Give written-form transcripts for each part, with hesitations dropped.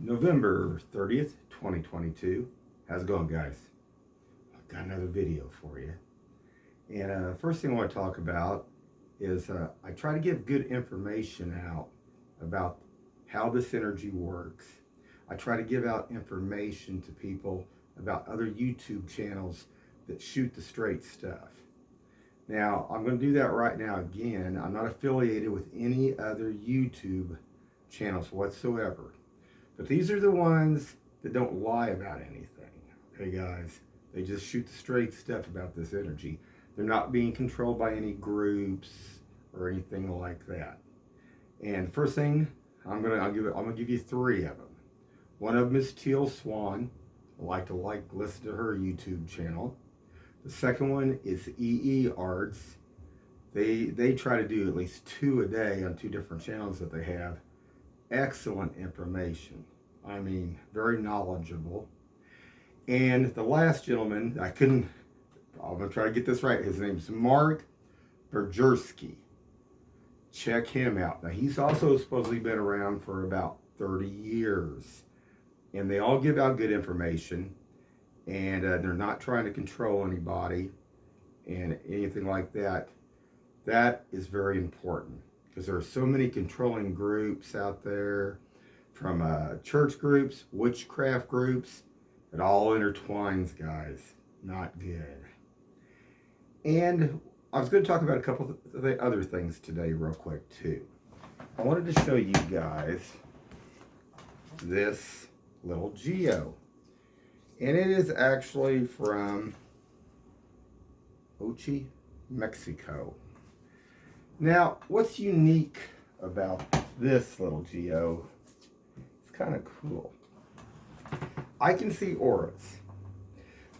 November 30th, 2022. How's it going, guys? I've got another video for you. And first thing I want to talk about is I try to give good information out about how this energy works. I try to give out information to people about other YouTube channels that shoot the straight stuff. Now, I'm going to do that right now again. I'm not affiliated with any other YouTube channels whatsoever. But these are the ones that don't lie about anything. Okay, guys? They just shoot the straight stuff about this energy. They're not being controlled by any groups or anything like that. And first thing, I'm gonna give you three of them. One of them is Teal Swan. I like to listen to her YouTube channel. The second one is EE Arts. They try to do at least 2 a day on 2 different channels that they have. Excellent information. I mean, very knowledgeable. And the last gentleman, I'm gonna try to get this right. His name's Mark Bergerski. Check him out. Now, he's also supposedly been around for about 30 years. And they all give out good information. And they're not trying to control anybody and anything like that. That is very important because there are so many controlling groups out there, from church groups, witchcraft groups. It all intertwines, guys. Not good. And I was going to talk about a couple of the other things today real quick too. I wanted to show you guys this little geo. And it is actually from Ochi, Mexico. Now, what's unique about this little geo? It's kind of cool. I can see auras,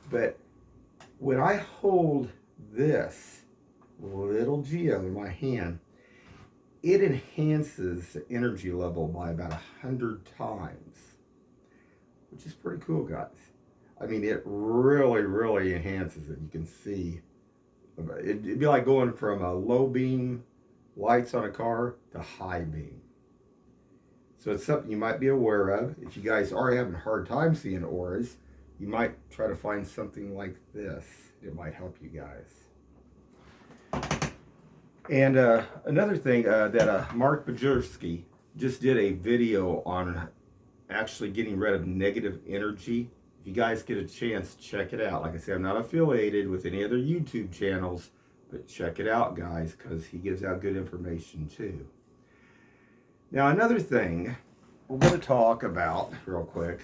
but when I hold this little geo in my hand, it enhances the energy level by about 100 times, which is pretty cool, guys. I mean, it really enhances it. You can see, it'd be like going from a low beam lights on a car to high beam. So it's something you might be aware of. If you guys are having a hard time seeing auras, you might try to find something like this. It might help you guys. And another thing that Mark Bajerski just did a video on actually getting rid of negative energy. If you guys get a chance, check it out. Like I said, I'm not affiliated with any other YouTube channels, but check it out, guys, because he gives out good information too. Now, another thing we're going to talk about real quick.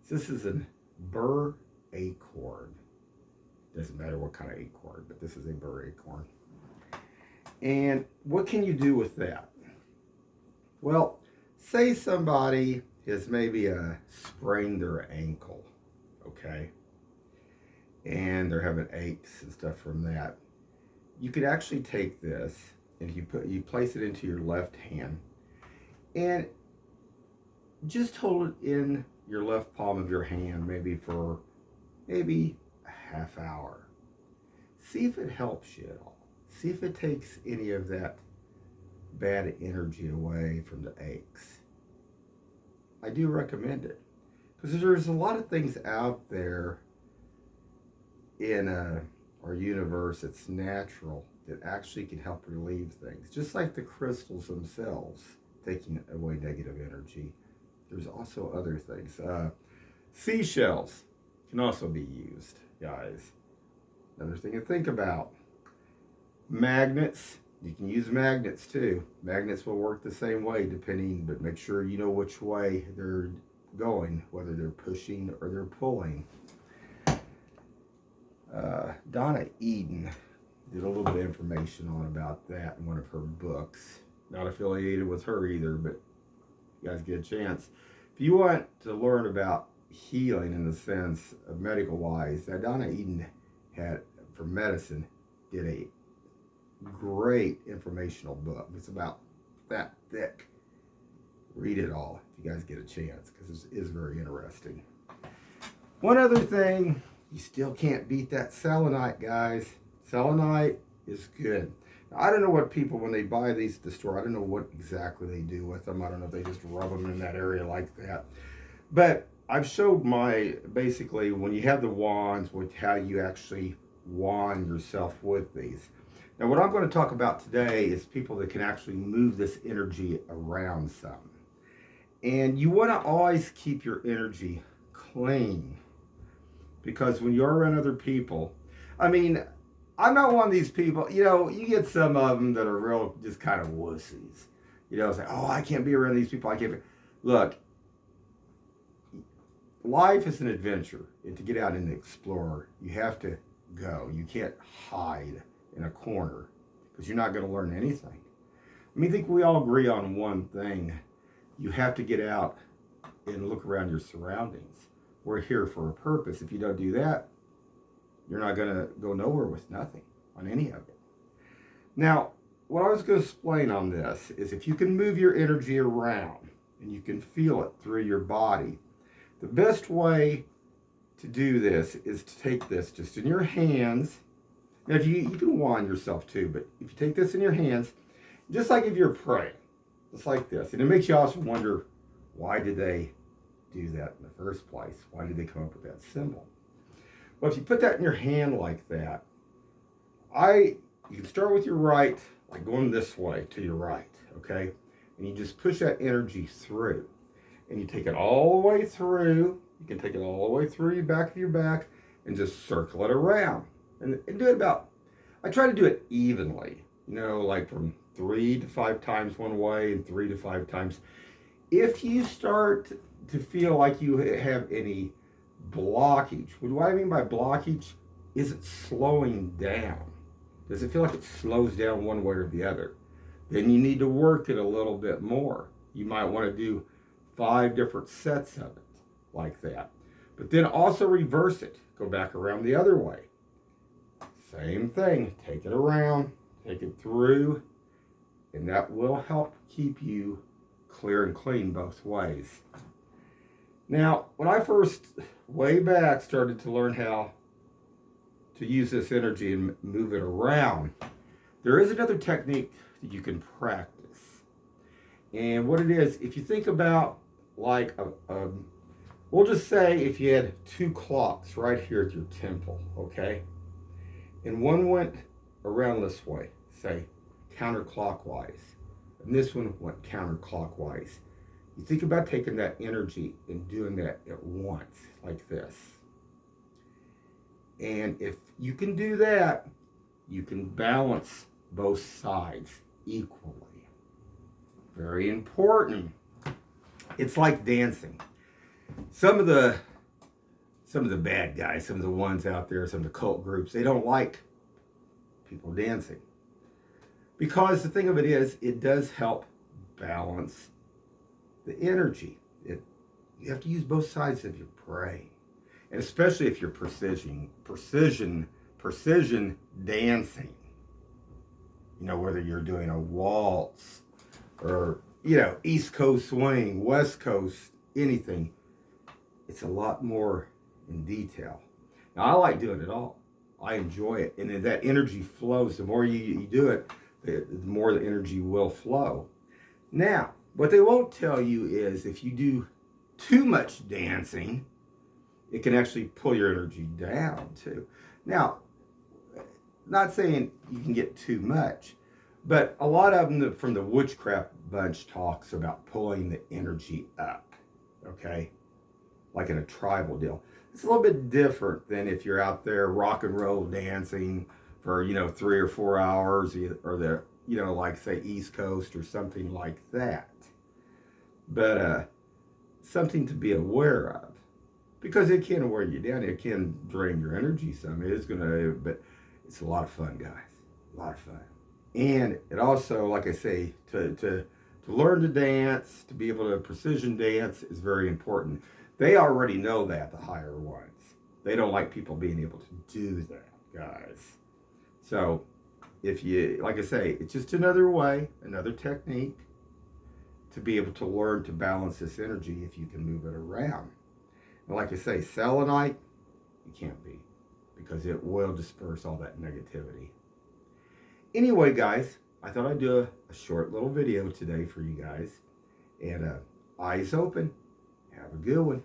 This is a burr acorn. Doesn't matter what kind of acorn, but this is a burr acorn. And what can you do with that? Well, say somebody has maybe sprained their ankle, okay? And they're having aches and stuff from that. You could actually take this and you place it into your left hand and just hold it in your left palm of your hand maybe for a half hour. See if it helps you at all. See if it takes any of that bad energy away from the aches. I do recommend it because there's a lot of things out there in our universe that's natural that actually can help relieve things. Just like the crystals themselves, taking away negative energy. There's also other things. Seashells can also be used, guys. Another thing to think about. Magnets. You can use magnets too. Magnets will work the same way depending, but make sure you know which way they're going, whether they're pushing or they're pulling. Donna Eden did a little bit of information on about that in one of her books. Not affiliated with her either, but you guys get a chance. If you want to learn about healing in the sense of medical wise, that Donna Eden had, for medicine, did a great informational book. It's about that thick. Read it all if you guys get a chance, because it is very interesting. One other thing, you still can't beat that selenite, guys. Selenite is good. Now, I don't know what people, when they buy these at the store, I don't know what exactly they do with them. I don't know if they just rub them in that area like that. But I've showed basically when you have the wands, with how you actually wand yourself with these. Now, what I'm going to talk about today is people that can actually move this energy around some. And you want to always keep your energy clean, because when you're around other people, I mean, I'm not one of these people, you get some of them that are real, just kind of wussies. It's like, oh, I can't be around these people. I can't be. Look, life is an adventure. And to get out and explore, you have to go. You can't hide in a corner, because you're not going to learn anything. I think we all agree on one thing. You have to get out and look around your surroundings. We're here for a purpose. If you don't do that, you're not going to go nowhere with nothing on any of it. Now, what I was going to explain on this is, if you can move your energy around and you can feel it through your body, the best way to do this is to take this just in your hands. Now, if you can wand yourself too, but if you take this in your hands, just like if you're praying, just like this, and it makes you also wonder, why did they do that in the first place? Why did they come up with that symbol? Well, if you put that in your hand like that, you can start with your right, like going this way to your right, okay? And you just push that energy through. And you take it all the way through. You can take it all the way through your back of your back and just circle it around. And do it I try to do it evenly, like from 3 to 5 times one way and 3 to 5 times. If you start to feel like you have any blockage, what I mean by blockage is it slowing down. Does it feel like it slows down one way or the other? Then you need to work it a little bit more. You might want to do 5 different sets of it like that. But then also reverse it. Go back around the other way. Same thing. Take it around, take it through, and that will help keep you clear and clean both ways. Now, when I first, way back, started to learn how to use this energy and move it around, there is another technique that you can practice. And what it is, if you think about like we'll just say if you had 2 clocks right here at your temple, okay? And one went around this way, say counterclockwise, and this one went counterclockwise. You think about taking that energy and doing that at once, like this. And if you can do that, you can balance both sides equally. Very important. It's like dancing. Some of the bad guys, some of the ones out there, some of the cult groups, they don't like people dancing. Because the thing of it is, it does help balance the energy. You have to use both sides of your brain. And especially if you're precision dancing. Whether you're doing a waltz or, East Coast swing, West Coast, anything. It's a lot more in detail. Now, I like doing it all. I enjoy it. And that energy flows. The more you do it, the more the energy will flow. Now, what they won't tell you is if you do too much dancing, it can actually pull your energy down too. Now, not saying you can get too much, but a lot of them from the witchcraft bunch talks about pulling the energy up, okay? Like in a tribal deal. It's a little bit different than if you're out there rock and roll dancing for, 3 or 4 hours, or like say East Coast or something like that. But something to be aware of, because it can wear you down. It can drain your energy some. It is but it's a lot of fun, guys. A lot of fun. And it also, like I say, to learn to dance, to be able to precision dance is very important. They already know that, the higher ones. They don't like people being able to do that, guys. So, if you, like I say, it's just another way, another technique to be able to learn to balance this energy if you can move it around. And like I say, selenite, you can't beat, because it will disperse all that negativity. Anyway, guys, I thought I'd do a short little video today for you guys. And eyes open. Have a good one.